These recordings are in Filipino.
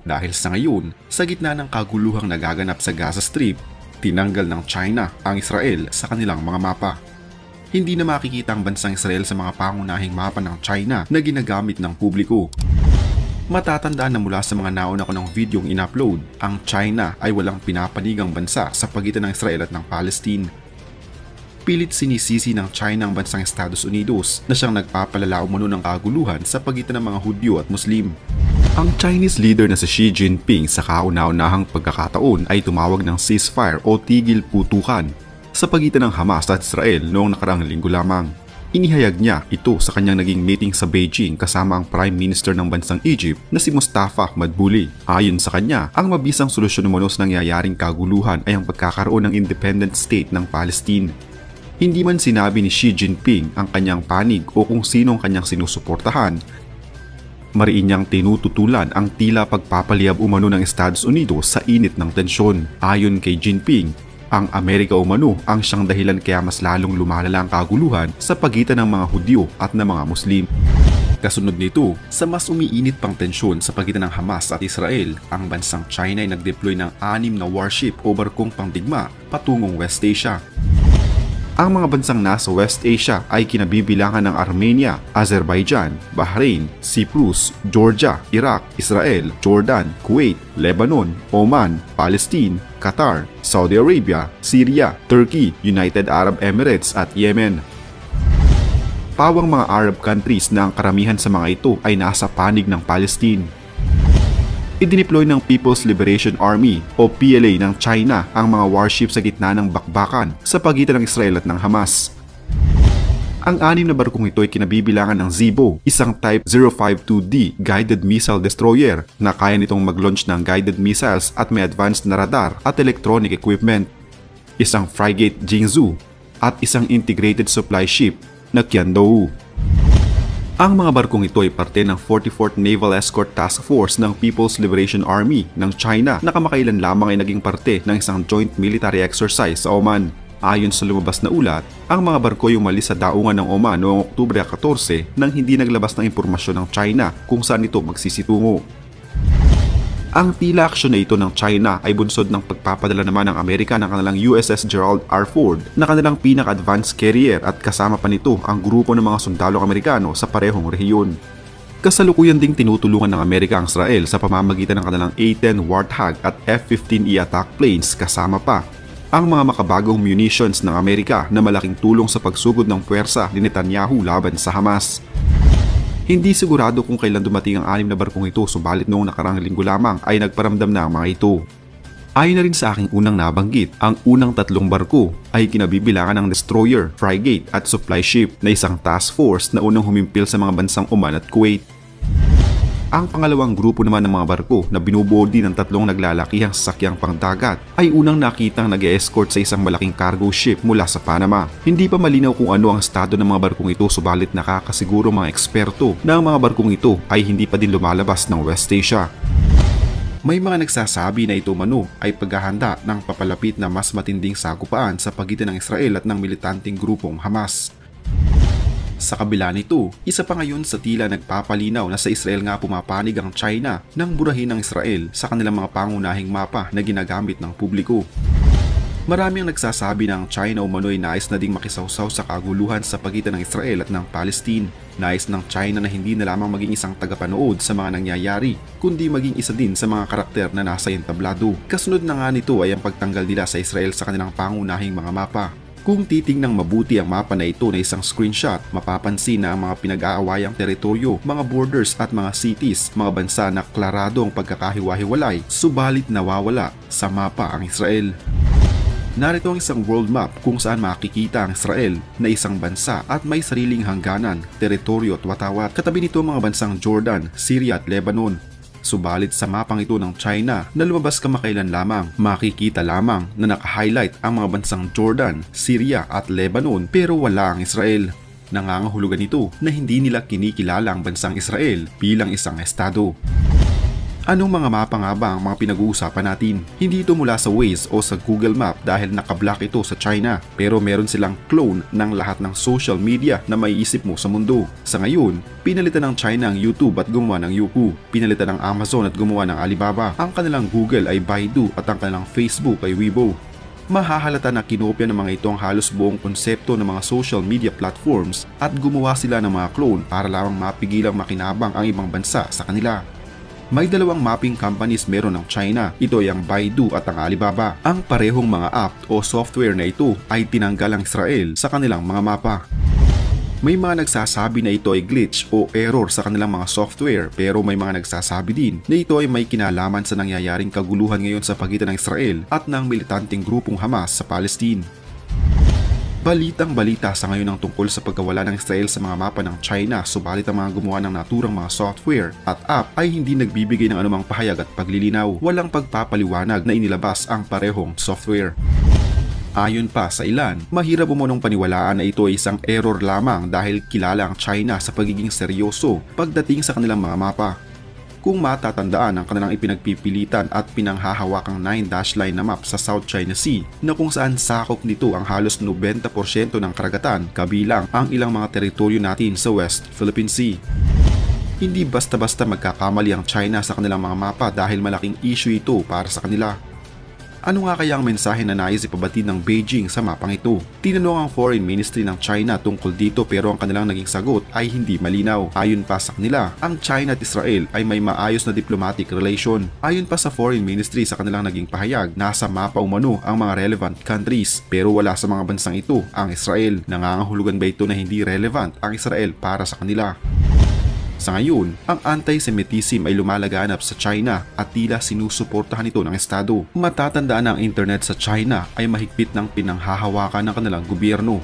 Dahil sa ngayon, sa gitna ng kaguluhang nagaganap sa Gaza Strip, tinanggal ng China ang Israel sa kanilang mga mapa. Hindi na makikita ang bansang Israel sa mga pangunahing mapa ng China na ginagamit ng publiko. Matatandaan na mula sa mga nauna ko ng videong in-upload, ang China ay walang pinapanigang bansa sa pagitan ng Israel at ng Palestine. Pilit sinisisi ng China ang bansang Estados Unidos na siyang nagpapalala umano ng kaguluhan sa pagitan ng mga Hudyo at Muslim. Ang Chinese leader na si Xi Jinping sa kauna-unahang pagkakataon ay tumawag ng ceasefire o tigil putukan sa pagitan ng Hamas at Israel noong nakaraang linggo lamang. Inihayag niya ito sa kanyang naging meeting sa Beijing kasama ang Prime Minister ng bansang Egypt na si Mustafa Madbouli. Ayon sa kanya, ang mabisang solusyon umano sa nangyayaring kaguluhan ay ang pagkakaroon ng independent state ng Palestine. Hindi man sinabi ni Xi Jinping ang kanyang panig o kung sino ang kanyang sinusuportahan, mariin niyang tinututulan ang tila pagpapaliyab umano ng Estados Unidos sa init ng tensyon. Ayon kay Jinping, ang Amerika umano ang siyang dahilan kaya mas lalong lumalala ang kaguluhan sa pagitan ng mga Hudyo at ng mga Muslim. Kasunod nito, sa mas umiinit pang tensyon sa pagitan ng Hamas at Israel, ang bansang China ay nag-deploy ng 6 na warship o barkong pangdigma patungong West Asia. Ang mga bansang nasa West Asia ay kinabibilangan ng Armenia, Azerbaijan, Bahrain, Cyprus, Georgia, Iraq, Israel, Jordan, Kuwait, Lebanon, Oman, Palestine, Qatar, Saudi Arabia, Syria, Turkey, United Arab Emirates at Yemen. Pawang mga Arab countries na ang karamihan sa mga ito ay nasa panig ng Palestine. Idineploy ng People's Liberation Army o PLA ng China ang mga warship sa gitna ng bakbakan sa pagitan ng Israel at ng Hamas. Ang 6 na barkong ito ay kinabibilangan ng Zibo, isang Type 052D guided missile destroyer na kaya nitong mag-launch ng guided missiles at may advanced na radar at electronic equipment, isang frigate Jingzhou at isang integrated supply ship na Qiandao. Ang mga barkong ito ay parte ng 44th Naval Escort Task Force ng People's Liberation Army ng China na kamakailan lamang ay naging parte ng isang joint military exercise sa Oman. Ayon sa lumabas na ulat, ang mga barko ay umalis sa daungan ng Oman noong Oktubre 14 nang hindi naglabas ng impormasyon ng China kung saan ito magsisitungo. Ang tila aksyon na ito ng China ay bunsod ng pagpapadala naman ng Amerika ng kanilang USS Gerald R. Ford na kanilang pinaka-advanced carrier at kasama pa nito ang grupo ng mga sundalong Amerikano sa parehong rehiyon. Kasalukuyan ding tinutulungan ng Amerika ang Israel sa pamamagitan ng kanilang A-10 Warthog at F-15E attack planes kasama pa ang mga makabagong munitions ng Amerika na malaking tulong sa pagsugod ng puwersa ni Netanyahu laban sa Hamas. Hindi sigurado kung kailan dumating ang 6 na barkong ito subalit noong nakarang linggo lamang ay nagparamdam na ang mga ito. Ayon na rin sa aking unang nabanggit, ang unang 3 barko ay kinabibilangan ng destroyer, frigate at supply ship na isang task force na unang humimpil sa mga bansang Oman at Kuwait. Ang pangalawang grupo naman ng mga barko na binubuo din ng 3 naglalakihang sasakyang pangdagat ay unang nakitang nag-e-escort sa isang malaking cargo ship mula sa Panama. Hindi pa malinaw kung ano ang estado ng mga barkong ito subalit nakakasiguro mga eksperto na ang mga barkong ito ay hindi pa din lumalabas ng West Asia. May mga nagsasabi na ito umano ay paghahanda ng papalapit na mas matinding sagupaan sa pagitan ng Israel at ng militanteng grupong Hamas. Sa kabila nito, isa pa ngayon sa tila nagpapalinaw na sa Israel nga pumapanig ang China nang burahin ng Israel sa kanilang mga pangunahing mapa na ginagamit ng publiko. Marami ang nagsasabi na ang China umano'y nais na ding makisawsaw sa kaguluhan sa pagitan ng Israel at ng Palestine. Nais ng China na hindi na lamang maging isang tagapanood sa mga nangyayari, kundi maging isa din sa mga karakter na nasa entablado. Kasunod na nga nito ay ang pagtanggal nila sa Israel sa kanilang pangunahing mga mapa. Kung titingnang mabuti ang mapa na ito na isang screenshot, mapapansin na ang mga pinag-aawayang teritoryo, mga borders at mga cities, mga bansa na klarado ang pagkakahiwa-hiwalay, subalit nawawala sa mapa ang Israel. Narito ang isang world map kung saan makikita ang Israel na isang bansa at may sariling hangganan, teritoryo at watawat. Katabi nito ang mga bansang Jordan, Syria at Lebanon. Subalit sa mapang ito ng China na lumabas kamakailan lamang, makikita lamang na naka-highlight ang mga bansang Jordan, Syria at Lebanon pero wala ang Israel. Nangangahulugan ito na hindi nila kinikilala ang bansang Israel bilang isang estado. Anong mga mapa nga ba ang mga pinag-uusapan natin? Hindi ito mula sa Waze o sa Google Map dahil nakablock ito sa China, pero meron silang clone ng lahat ng social media na maiisip mo sa mundo. Sa ngayon, pinalitan ng China ang YouTube at gumawa ng Youku. Pinalitan ng Amazon at gumawa ng Alibaba. Ang kanilang Google ay Baidu at ang kanilang Facebook ay Weibo. Mahahalata na kinopya ng mga ito ang halos buong konsepto ng mga social media platforms at gumawa sila ng mga clone para lamang mapigilang makinabang ang ibang bansa sa kanila. May dalawang mapping companies meron ng China, ito ay ang Baidu at ang Alibaba. Ang parehong mga app o software na ito ay tinanggal ang Israel sa kanilang mga mapa. May mga nagsasabi na ito ay glitch o error sa kanilang mga software, pero may mga nagsasabi din na ito ay may kinalaman sa nangyayaring kaguluhan ngayon sa pagitan ng Israel at ng militanteng grupong Hamas sa Palestine. Balitang-balita sa ngayon ang tungkol sa pagkawala ng Israel sa mga mapa ng China, subalit ang mga gumawa ng naturang mga software at app ay hindi nagbibigay ng anumang pahayag at paglilinaw. Walang pagpapaliwanag na inilabas ang parehong software. Ayon pa sa ilan, mahirap umunong paniwalaan na ito ay isang error lamang dahil kilala ang China sa pagiging seryoso pagdating sa kanilang mga mapa. Kung matatandaan ang kanilang ipinagpipilitan at pinanghahawakang 9-dash line na map sa South China Sea na kung saan sakop nito ang halos 90% ng karagatan kabilang ang ilang mga teritoryo natin sa West Philippine Sea. Hindi basta-basta magkakamali ang China sa kanilang mga mapa dahil malaking issue ito para sa kanila. Ano nga kaya ang mensahe na nais ipabatid ng Beijing sa mapang ito? Tinanong ang Foreign Ministry ng China tungkol dito pero ang kanilang naging sagot ay hindi malinaw. Ayon pa sa kanila, ang China at Israel ay may maayos na diplomatic relation. Ayon pa sa Foreign Ministry sa kanilang naging pahayag, nasa mapa umano ang mga relevant countries pero wala sa mga bansang ito ang Israel. Nangangahulugan ba ito na hindi relevant ang Israel para sa kanila? Sa ngayon, ang anti-Semitism ay lumalaganap sa China at tila sinusuportahan ito ng Estado. Matatandaan na ang internet sa China ay mahigpit ng pinanghahawakan ng kanilang gobyerno.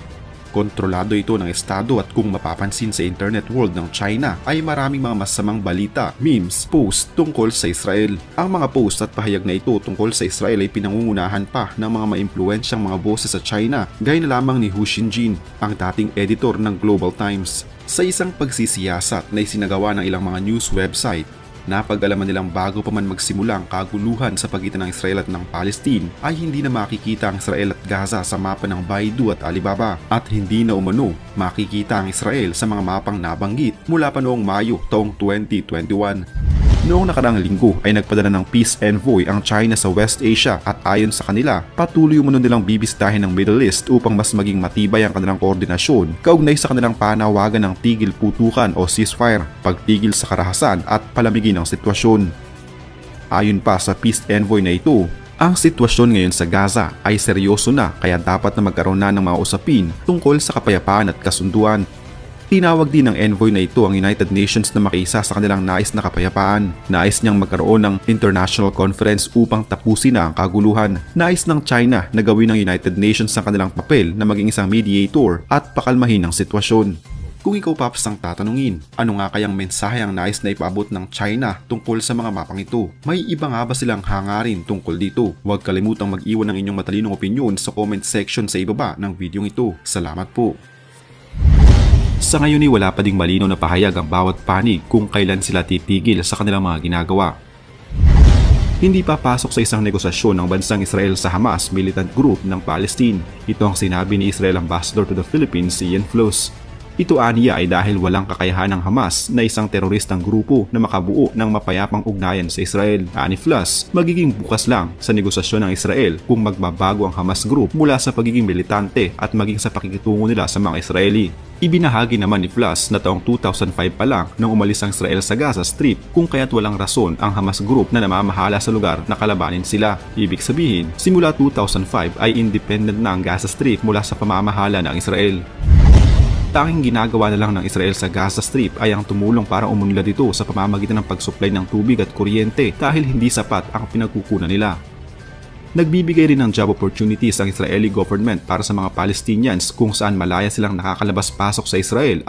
Kontrolado ito ng Estado at kung mapapansin sa internet world ng China ay maraming mga masamang balita, memes, post tungkol sa Israel. Ang mga post at pahayag na ito tungkol sa Israel ay pinangungunahan pa ng mga maimpluwensyang mga boses sa China gaya na lamang ni Hu Xinjin, ang dating editor ng Global Times. Sa isang pagsisiyasat na isinagawa ng ilang mga news website, napag-alaman nilang bago pa man magsimula ang kaguluhan sa pagitan ng Israel at ng Palestine ay hindi na makikita ang Israel at Gaza sa mapa ng Baidu at Alibaba at hindi na umano makikita ang Israel sa mga mapang nabanggit mula pa noong Mayo taong 2021. Noong nakaraang linggo ay nagpadala ng peace envoy ang China sa West Asia at ayon sa kanila, patuloy umano nilang bibistahin ng Middle East upang mas maging matibay ang kanilang koordinasyon kaugnay sa kanilang panawagan ng tigil putukan o ceasefire, pagtigil sa karahasan at palamigin ang sitwasyon. Ayon pa sa peace envoy na ito, ang sitwasyon ngayon sa Gaza ay seryoso na kaya dapat na magkaroon na ng mga usapin tungkol sa kapayapaan at kasunduan. Tinawag din ng envoy na ito ang United Nations na makiisa sa kanilang nais na kapayapaan. Nais niyang magkaroon ng international conference upang tapusin na ang kaguluhan. Nais ng China na gawin ng United Nations ang kanilang papel na maging isang mediator at pakalmahin ang sitwasyon. Kung ikaw Paps ang tatanungin, ano nga kayang mensahe ang nais na ipaabot ng China tungkol sa mga mapang ito? May iba nga ba silang hangarin tungkol dito? Huwag kalimutang mag-iwan ng inyong matalinong opinyon sa comment section sa ibaba ng video ito. Salamat po! Sa ngayon ay wala pa ding malinaw na pahayag ang bawat panig kung kailan sila titigil sa kanilang mga ginagawa. Hindi pa pasok sa isang negosasyon ng bansang Israel sa Hamas militant group ng Palestine. Ito ang sinabi ni Israel Ambassador to the Philippines, Ian Flos. Ito aniya ay dahil walang kakayahan ng Hamas na isang teroristang grupo na makabuo ng mapayapang ugnayan sa Israel. Ani Flos, magiging bukas lang sa negosasyon ng Israel kung magbabago ang Hamas group mula sa pagiging militante at maging sa pakikitungo nila sa mga Israeli. Ibinahagi naman ni Flos na taong 2005 pa lang nang umalis ang Israel sa Gaza Strip kung kaya't walang rason ang Hamas group na namamahala sa lugar na kalabanin sila. Ibig sabihin, simula 2005 ay independent na ang Gaza Strip mula sa pamamahala ng Israel. Tanging ginagawa na lang ng Israel sa Gaza Strip ay ang tumulong para umunlad ito sa pamamagitan ng pagsuplay ng tubig at kuryente dahil hindi sapat ang pinagkukunan nila. Nagbibigay rin ng job opportunities ang Israeli government para sa mga Palestinians kung saan malaya silang nakakalabas-pasok sa Israel